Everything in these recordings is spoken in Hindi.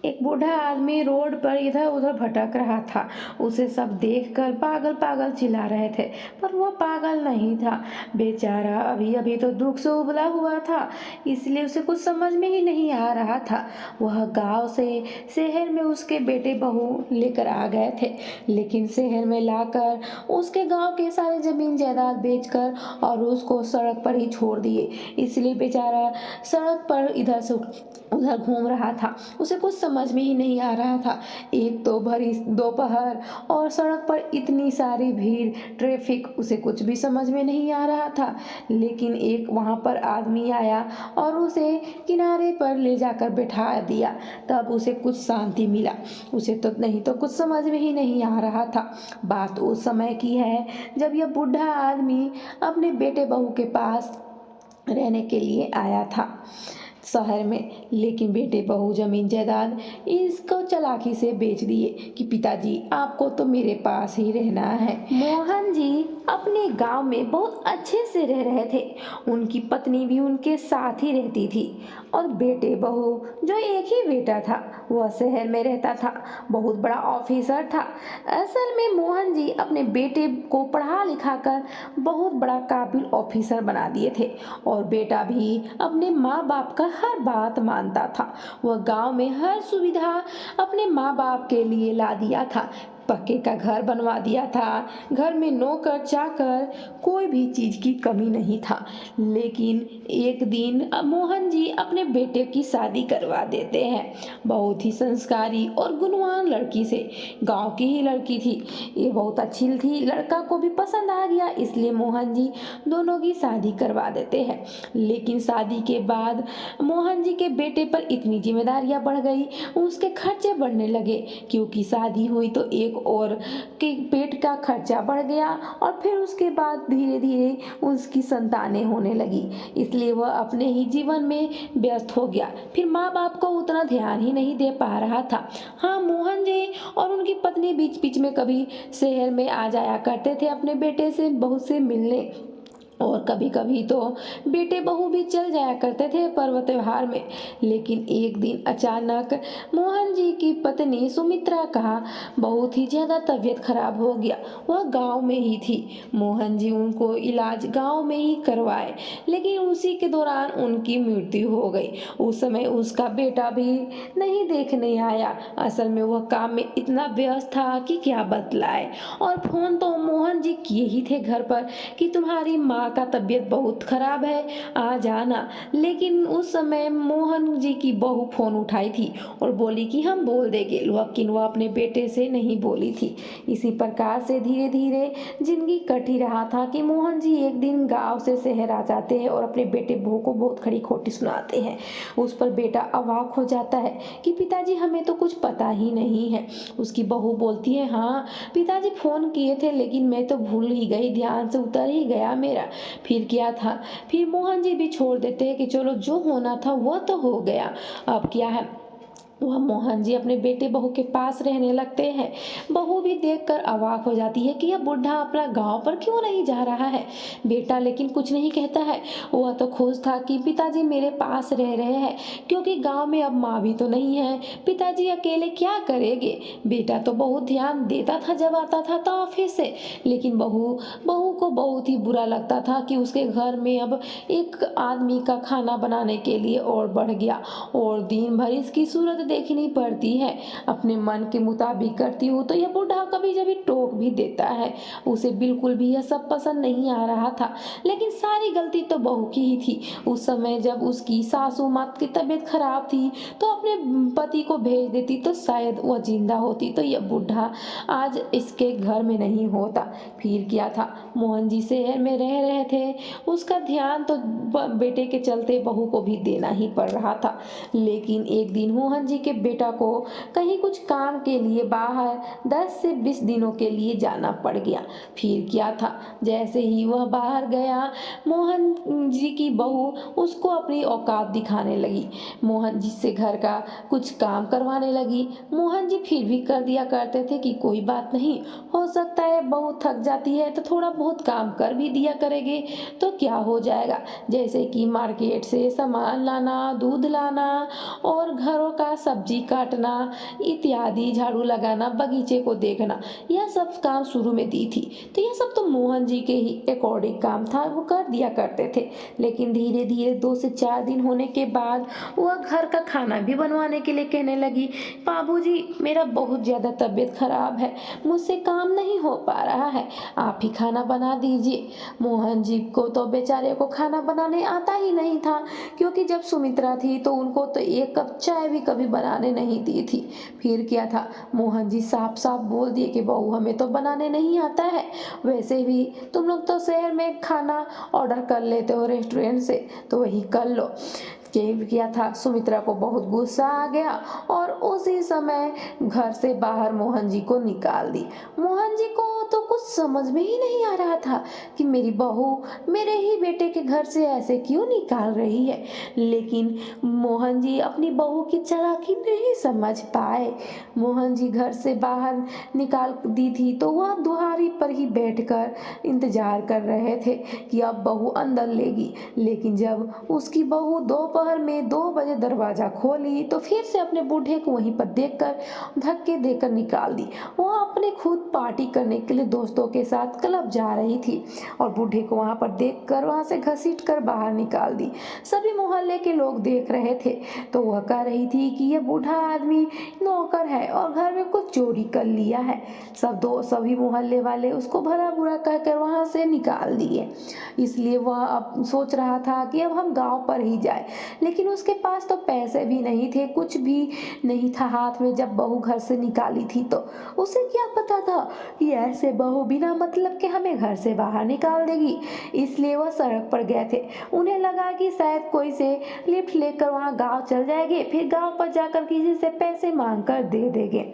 एक बूढ़ा आदमी रोड पर इधर उधर भटक रहा था। उसे सब देखकर पागल पागल चिल्ला रहे थे, पर वह पागल नहीं था। बेचारा अभी अभी तो दुख से उबला हुआ था, इसलिए उसे कुछ समझ में ही नहीं आ रहा था। वह गांव से शहर में उसके बेटे बहू लेकर आ गए थे, लेकिन शहर में लाकर उसके गांव के सारे जमीन जायदाद बेचकर और उसको सड़क पर ही छोड़ दिए। इसलिए बेचारा सड़क पर इधर से उधर घूम रहा था। उसे कुछ समझ में ही नहीं आ रहा था। एक तो भरी दोपहर और सड़क पर इतनी सारी भीड़, ट्रैफिक, उसे कुछ भी समझ में नहीं आ रहा था। लेकिन एक वहाँ पर आदमी आया और उसे किनारे पर ले जाकर बैठा दिया। तब उसे कुछ शांति मिला। उसे तो नहीं तो कुछ समझ में ही नहीं आ रहा था। बात उस समय की है जब यह बूढ़ा आदमी अपने बेटे बहू के पास रहने के लिए आया था शहर में। लेकिन बेटे बहू जमीन जायदाद इसको चालाकी से बेच दिए कि पिताजी आपको तो मेरे पास ही रहना है। मोहन जी अपने गांव में बहुत अच्छे से रह रहे थे। उनकी पत्नी भी उनके साथ ही रहती थी और बेटे बहू, जो एक ही बेटा था, वह शहर में रहता था, बहुत बड़ा ऑफिसर था। असल में मोहन जी अपने बेटे को पढ़ा लिखा कर बहुत बड़ा काबिल ऑफिसर बना दिए थे और बेटा भी अपने माँ बाप का हर बात मानता था। वह गांव में हर सुविधा अपने माँ बाप के लिए ला दिया था। पक्के का घर बनवा दिया था। घर में नौकर चाकर कोई भी चीज की कमी नहीं था। लेकिन एक दिन मोहन जी अपने बेटे की शादी करवा देते हैं। बहुत ही संस्कारी और गुणवान लड़की से। गांव की ही लड़की थी। ये बहुत अच्छी थी, लड़का को भी पसंद आ गया, इसलिए मोहन जी दोनों की शादी करवा देते हैं। लेकिन शादी के बाद मोहन जी के बेटे पर इतनी जिम्मेदारियां बढ़ गई, उसके खर्चे बढ़ने लगे, क्योंकि शादी हुई तो एक और के पेट का खर्चा बढ़ गया और फिर उसके बाद धीरे धीरे उसकी संतानें होने लगी। इसलिए वह अपने ही जीवन में व्यस्त हो गया। फिर माँ बाप को उतना ध्यान ही नहीं दे पा रहा था। हाँ, मोहन जी और उनकी पत्नी बीच बीच में कभी शहर में आ जाया करते थे अपने बेटे से बहू से मिलने, और कभी कभी तो बेटे बहू भी चल जाया करते थे पर्व त्योहार में। लेकिन एक दिन अचानक मोहन जी की पत्नी सुमित्रा का बहुत ही ज्यादा तबीयत खराब हो गया। वह गांव में ही थी। मोहन जी उनको इलाज गांव में ही करवाए, लेकिन उसी के दौरान उनकी मृत्यु हो गई। उस समय उसका बेटा भी नहीं देखने आया। असल में वह काम में इतना व्यस्त था कि क्या बतलाए। और फोन तो मोहन जी किए ही थे घर पर कि तुम्हारी माँ का तबीयत बहुत खराब है, आ जाना। लेकिन उस समय मोहन जी की बहू फोन उठाई थी और बोली कि हम बोल देंगे, लेकिन वह अपने बेटे से नहीं बोली थी। इसी प्रकार से धीरे धीरे जिंदगी कट ही रहा था कि मोहन जी एक दिन गांव से शहर आ जाते हैं और अपने बेटे बहू को बहुत खड़ी खोटी सुनाते हैं। उस पर बेटा अवाक हो जाता है कि पिताजी हमें तो कुछ पता ही नहीं है। उसकी बहू बोलती है, हाँ पिताजी फोन किए थे, लेकिन मैं तो भूल ही गई, ध्यान से उतर ही गया मेरा। फिर क्या था, फिर मोहन जी भी छोड़ देते हैं कि चलो जो होना था वह तो हो गया, अब क्या है। वह मोहन जी अपने बेटे बहू के पास रहने लगते हैं। बहू भी देखकर अवाक हो जाती है कि यह बुढ़ा अपना गांव पर क्यों नहीं जा रहा है। बेटा लेकिन कुछ नहीं कहता है। वह तो खुश था कि पिताजी मेरे पास रह रहे हैं, क्योंकि गांव में अब माँ भी तो नहीं है, पिताजी अकेले क्या करेंगे। बेटा तो बहुत ध्यान देता था जब आता था तो ऑफिस से, लेकिन बहू बहू को बहुत ही बुरा लगता था कि उसके घर में अब एक आदमी का खाना बनाने के लिए और बढ़ गया और दिन भर इसकी सूरत देखनी पड़ती है। अपने मन के मुताबिक करती हूँ तो यह बूढ़ा कभी कभी टोक भी देता है। उसे बिल्कुल भी यह सब पसंद नहीं आ रहा था, लेकिन सारी गलती तो बहू की ही थी। उस समय जब उसकी सासू माँ की तबीयत खराब थी तो अपने पति को भेज देती तो शायद वह जिंदा होती, तो यह बूढ़ा आज इसके घर में नहीं होता। फिर क्या था, मोहन जी शहर में रह रहे थे, उसका ध्यान तो बेटे के चलते बहू को भी देना ही पड़ रहा था। लेकिन एक दिन मोहन जी के बेटा को कहीं कुछ काम के लिए बाहर 10 से 20 दिनों के लिए जाना पड़ गया। फिर क्या था, जैसे ही वह बाहर गया, मोहन जी की बहू उसको अपनी औकात दिखाने लगी। मोहन जी से घर का कुछ काम करवाने लगी। मोहन जी फिर भी कर दिया करते थे कि कोई बात नहीं, हो सकता है बहू थक जाती है तो थोड़ा बहुत काम कर भी दिया करेंगे तो क्या हो जाएगा। जैसे कि मार्केट से सामान लाना, दूध लाना और घरों का सब्जी काटना इत्यादि, झाड़ू लगाना, बगीचे को देखना, यह सब काम शुरू में दी थी। तो यह सब तो मोहन जी के ही अकॉर्डिंग काम था, वो कर दिया करते थे। लेकिन धीरे धीरे 2 से 4 दिन होने के बाद वह घर का खाना भी बनवाने के लिए कहने लगी, बाबूजी मेरा बहुत ज़्यादा तबीयत खराब है, मुझसे काम नहीं हो पा रहा है, आप ही खाना बना दीजिए। मोहन जी को तो बेचारे को खाना बनाने आता ही नहीं था, क्योंकि जब सुमित्रा थी तो उनको तो 1 कप चाय भी कभी बनाने नहीं दी थी। फिर क्या था, मोहन जी साफ साफ बोल दिए कि बहू हमें तो बनाने नहीं आता है, वैसे भी तुम लोग तो शहर में खाना ऑर्डर कर लेते हो रेस्टोरेंट से, तो वही कर लो। किया था, सुमित्रा को बहुत गुस्सा आ गया और उसी समय घर से बाहर मोहन जी को निकाल दी। मोहन जी को तो कुछ समझ में ही नहीं आ रहा था कि मेरी बहू मेरे ही बेटे के घर से ऐसे क्यों निकाल रही है। लेकिन मोहन जी अपनी बहू की चालाकी नहीं समझ पाए। मोहन जी घर से बाहर निकाल दी थी तो वह दुआरी पर ही बैठकर इंतजार कर रहे थे कि अब बहू अंदर लेगी। लेकिन जब उसकी बहू दोपहर में 2 बजे दरवाजा खोली तो फिर से अपने बूढ़े को वहीं पर देखकर धक्के देकर निकाल दी। वह अपने खुद पार्टी करने के लिए दोस्तों के साथ क्लब जा रही थी और बूढ़े को वहां पर देखकर वहां से घसीट कर बाहर निकाल दी। सभी मोहल्ले के लोग देख रहे थे तो वह कह रही थी कि यह बूढ़ा आदमी नौकर है और घर में कुछ चोरी कर लिया है। सभी मोहल्ले वाले उसको भला बुरा कहकर वहां से निकाल दिए। इसलिए वह अब सोच रहा था कि अब हम गांव पर ही जाए, लेकिन उसके पास तो पैसे भी नहीं थे, कुछ भी नहीं था हाथ में जब बहू घर से निकाली थी। तो उसे क्या पता था कि ऐसे बहू बिना मतलब के हमें घर से बाहर निकाल देगी। इसलिए वह सड़क पर गए थे। उन्हें लगा कि शायद कोई से लिफ्ट लेकर वहां गांव चल जाएंगे, फिर गांव पर जाकर किसी से पैसे मांग कर दे देंगे।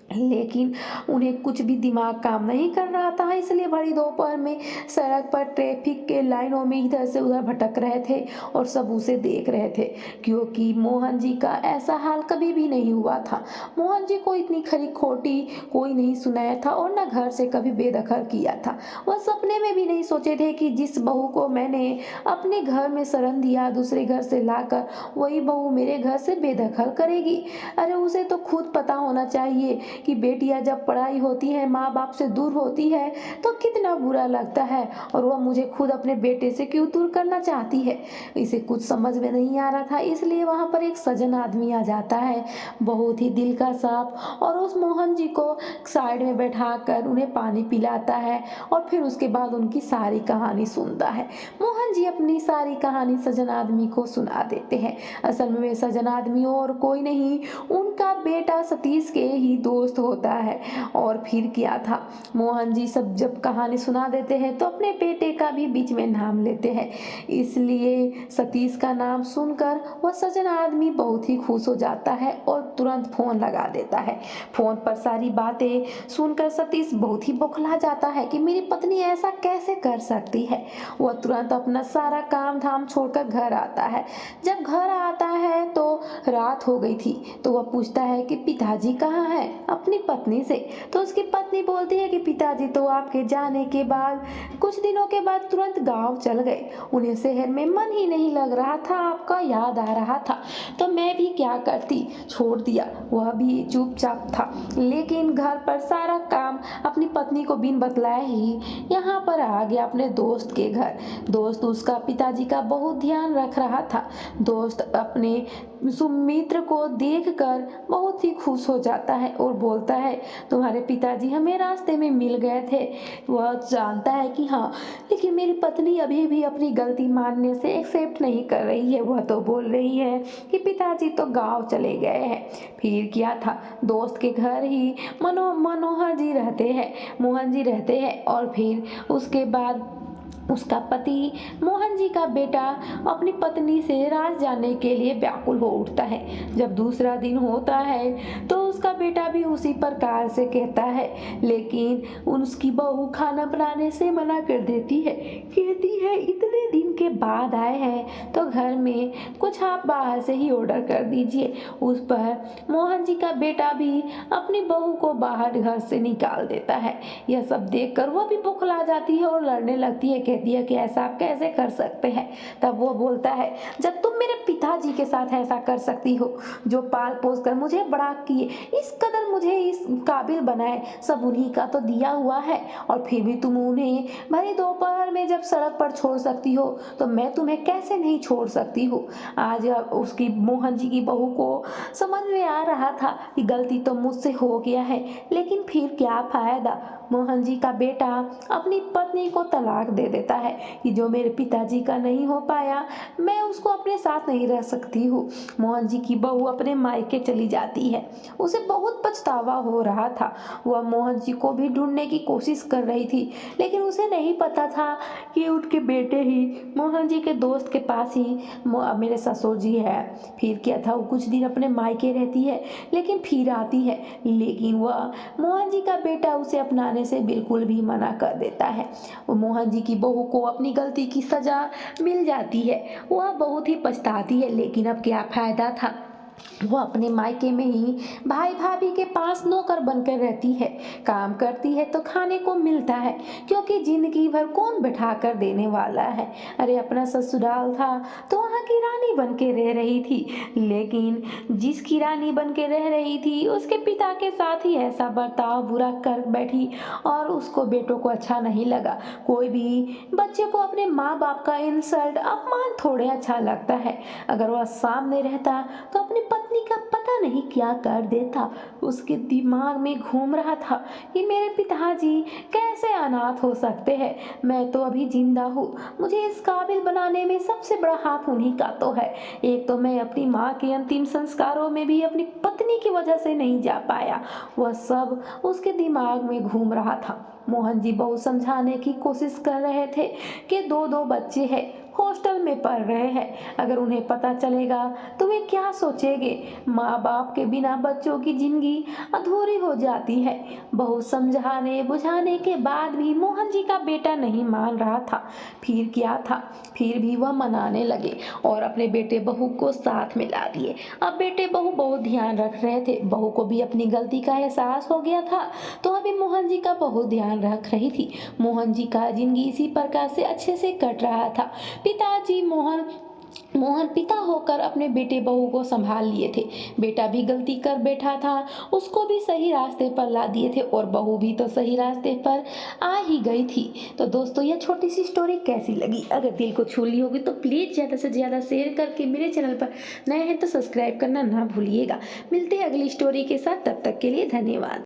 लेकिन उन्हें कुछ भी दिमाग काम नहीं कर रहा था, इसलिए बड़ी दोपहर में सड़क पर ट्रैफिक के लाइनों में इधर से उधर भटक रहे थे और सब उसे देख रहे थे, क्योंकि मोहन जी का ऐसा हाल कभी भी नहीं हुआ था। मोहन जी को इतनी खरी खोटी कोई नहीं सुनाया था और न घर से कभी बेदखल किया था। वह सपने में भी नहीं सोचे थे कि जिस बहू को मैंने अपने घर में शरण दिया दूसरे घर से लाकर वही बहू मेरे घर से बेदखल करेगी। अरे उसे तो खुद पता होना चाहिए कि बेटियां जब पढ़ाई होती है, माँ बाप से दूर होती है तो कितना बुरा लगता है, और वह मुझे खुद अपने बेटे से क्यों दूर करना चाहती है। इसे कुछ समझ में नहीं आ रहा था, इसलिए वहां पर एक सज्जन आदमी आ जाता है, बहुत ही दिल का साफ, और उस मोहन जी को साइड में बैठा कर उन्हें पानी पिलाता है और फिर उसके बाद उनकी सारी कहानी सुनता है। मोहन जी अपनी सारी कहानी सज्जन आदमी को सुना देते हैं। असल में सज्जन आदमी और कोई नहीं, उनका बेटा सतीश के ही दोस्त होता है। और फिर क्या था, मोहन जी सब जब कहानी सुना देते हैं तो अपने बेटे का भी बीच में नाम लेते हैं, इसलिए सतीश का नाम सुनकर वह सज्जन आदमी बहुत ही खुश हो जाता है और तुरंत फोन लगा देता है। फोन पर सारी बातें सुनकर सतीश बहुत ही बौखला जाता है कि मेरी पत्नी ऐसा कैसे कर सकती है। वह तुरंत अपना सारा काम धाम छोड़कर घर आता है। जब घर आता है तो रात हो गई थी, तो वह पूछता है कि पिताजी कहाँ हैं अपनी पत्नी से। तो उसकी पत्नी बोलती है कि पिताजी तो आपके जाने के बाद कुछ दिनों के बाद तुरंत गांव चल गए, उन्हें शहर में मन ही नहीं लग रहा था, आपका याद आ रहा था, तो मैं भी क्या करती, छोड़ दिया। वह भी चुपचाप था, लेकिन घर पर सारा काम अपनी पत्नी को बिन बतलाए ही यहाँ पर आ गया अपने दोस्त के घर। दोस्त उसका पिताजी का बहुत ध्यान रख रहा था। दोस्त अपने सुमित्र को देखकर बहुत ही खुश हो जाता है और बोलता है तुम्हारे पिताजी हमें रास्ते में मिल गए थे। वह जानता है कि हाँ, लेकिन मेरी पत्नी अभी भी अपनी गलती मानने से एक्सेप्ट नहीं कर रही है। वह तो बोल रही है कि पिताजी तो गांव चले गए हैं। फिर क्या था, दोस्त के घर ही मनोहर जी रहते हैं, मोहन जी रहते हैं, और फिर उसके बाद उसका पति मोहन जी का बेटा अपनी पत्नी से राज जाने के लिए व्याकुल हो उठता है। जब दूसरा दिन होता है तो उसका बेटा भी उसी प्रकार से कहता है, लेकिन उसकी बहू खाना बनाने से मना कर देती है। कहती है इतने दिन के बाद आए हैं तो घर में कुछ आप बाहर से ही ऑर्डर कर दीजिए। उस पर मोहन जी का बेटा भी अपनी बहू को बाहर घर से निकाल देता है। यह सब देखकर वह भी बौखला जाती है और लड़ने लगती है। कहती है कि ऐसा आप कैसे कर सकते हैं। तब वो बोलता है, जब तुम मेरे पिताजी के साथ ऐसा कर सकती हो, जो पाल पोस कर मुझे बड़ा किए, इस कदर मुझे इस काबिल बनाए, सब उन्हीं का तो दिया हुआ है, और फिर भी तुम उन्हें भरी दोपहर में जब सड़क पर छोड़ सकती हो तो मैं तुम्हें कैसे नहीं छोड़ सकती हूँ। आज उसकी मोहन जी की बहू को समझ में आ रहा था कि गलती तो मुझसे हो गया है, लेकिन फिर क्या फायदा। मोहन जी का बेटा अपनी पत्नी को तलाक दे देता है कि जो मेरे पिताजी का नहीं हो पाया, मैं उसको अपने साथ नहीं रह सकती हूँ। मोहन जी की बहू अपने मायके चली जाती है। उसे बहुत पछतावा हो रहा था। वह मोहन जी को भी ढूंढने की कोशिश कर रही थी, लेकिन उसे नहीं पता था कि उनके बेटे ही मोहन जी के दोस्त के पास ही मेरे ससुर जी है। फिर क्या था, वो कुछ दिन अपने मायके रहती है, लेकिन फिर आती है, लेकिन वह मोहन जी का बेटा उसे अपनाने से बिल्कुल भी मना कर देता है। वो मोहन जी की बहू को अपनी गलती की सजा मिल जाती है। वह बहुत ही पछताती है, लेकिन अब क्या फायदा था। वो अपने मायके में ही भाई भाभी के पास नौकर बनकर रहती है। काम करती है तो खाने को मिलता है, क्योंकि जिंदगी भर कौन बैठा कर देने वाला है। अरे अपना ससुराल था तो वहाँ की रानी बन के रह रही थी, लेकिन जिसकी रानी बन के रह रही थी उसके पिता के साथ ही ऐसा बर्ताव बुरा कर बैठी, और उसको बेटों को अच्छा नहीं लगा। कोई भी बच्चे को अपने माँ बाप का इंसल्ट अपमान थोड़े अच्छा लगता है। अगर वह सामने रहता तो अपनी पत्नी का पता नहीं क्या कर देता। उसके दिमाग में घूम रहा था कि मेरे पिताजी कैसे अनाथ हो सकते हैं, मैं तो अभी जिंदा हूँ, मुझे इस काबिल बनाने में सबसे बड़ा हाथ उन्हीं का तो है। एक तो मैं अपनी माँ के अंतिम संस्कारों में भी अपनी पत्नी की वजह से नहीं जा पाया। वह सब उसके दिमाग में घूम रहा था। मोहन जी बहुत समझाने की कोशिश कर रहे थे कि दो दो बच्चे हैं, हॉस्टल में पढ़ रहे हैं, अगर उन्हें पता चलेगा तो वे क्या सोचेंगे। माँ बाप के बिना बच्चों की जिंदगी अधूरी हो जाती है। बहुत समझाने बुझाने के बाद भी मोहन जी का बेटा नहीं मान रहा था। फिर क्या था, फिर भी वह मनाने लगे और अपने बेटे बहू को साथ मिला दिए। अब बेटे बहू बहुत ध्यान रख रहे थे। बहू को भी अपनी गलती का एहसास हो गया था, तो अभी मोहन जी का बहुत ध्यान रख रही थी। मोहन जी का जिंदगी इसी प्रकार से अच्छे से कट रहा था। पिताजी मोहन पिता होकर अपने बेटे बहू को संभाल लिए थे। बेटा भी गलती कर बैठा था, उसको भी सही रास्ते पर ला दिए थे, और बहू भी तो सही रास्ते पर आ ही गई थी। तो दोस्तों, यह छोटी सी स्टोरी कैसी लगी? अगर दिल को छू ली होगी तो प्लीज़ ज़्यादा से ज़्यादा शेयर करके मेरे चैनल पर नए हैं तो सब्सक्राइब करना ना भूलिएगा। मिलते हैं अगली स्टोरी के साथ, तब तक के लिए धन्यवाद।